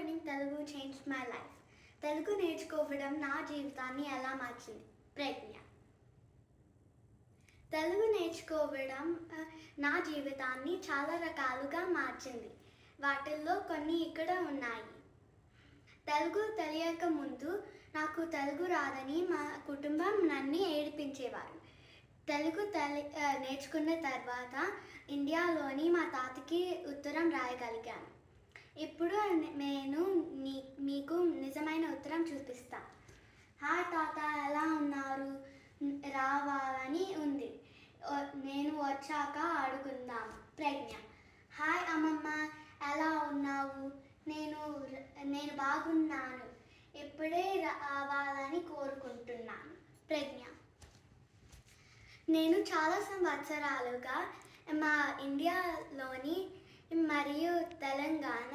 Learning Telugu changed my life. Telugu నేర్చుకోవడం నా జీవితాన్ని ఎలా మార్చింది? ప్రజ్ఞ. తెలుగు నేర్చుకోవడం నా జీవితాన్ని చాలా రకాలుగా మార్చింది. వాటిల్లో కొన్ని ఇక్కడ ఉన్నాయి. తెలుగు తెలియక ముందు నాకు తెలుగు రాదని మా కుటుంబం నన్ను ఏడిపించేవారు. తెలుగు నేర్చుకున్న తర్వాత ఇండియాలోని మా తాతకి ఉత్తరం రాయగలిగాను. ఇప్పుడు నేను మీకు నిజమైన ఉత్తరం చూపిస్తా. హాయ్ తాత, ఎలా ఉన్నారు? రావాలని ఉంది. నేను వచ్చాక అడుగుందాం. ప్రజ్ఞ. హాయ్ అమ్మమ్మ, ఎలా ఉన్నావు? నేను బాగున్నాను. ఇప్పుడే రావాలని కోరుకుంటున్నాను. ప్రజ్ఞ. నేను చాలా సంవత్సరాలుగా మా ఇండియాలోని మరియు తెలంగాణ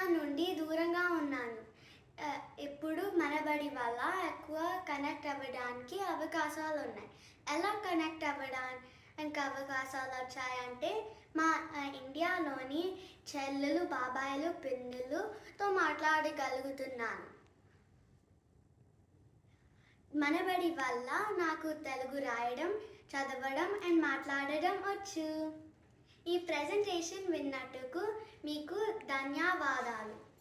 నుండి దూరంగా ఉన్నాను. ఇప్పుడు మనబడి వల్ల ఎక్కువ కనెక్ట్ అవ్వడానికి అవకాశాలు ఉన్నాయి. ఎలా కనెక్ట్ అవ్వడానికి అవకాశాలు వచ్చాయంటే, మా ఇండియాలోని చెల్లెలు, బాబాయిలు, పిన్నులతో మాట్లాడగలుగుతున్నాను. మనబడి వల్ల నాకు తెలుగు రాయడం, చదవడం అండ్ మాట్లాడడం వచ్చు. ఈ ప్రెజెంటేషన్ విన్నట్టుకు మీకు ధన్యవాదాలు.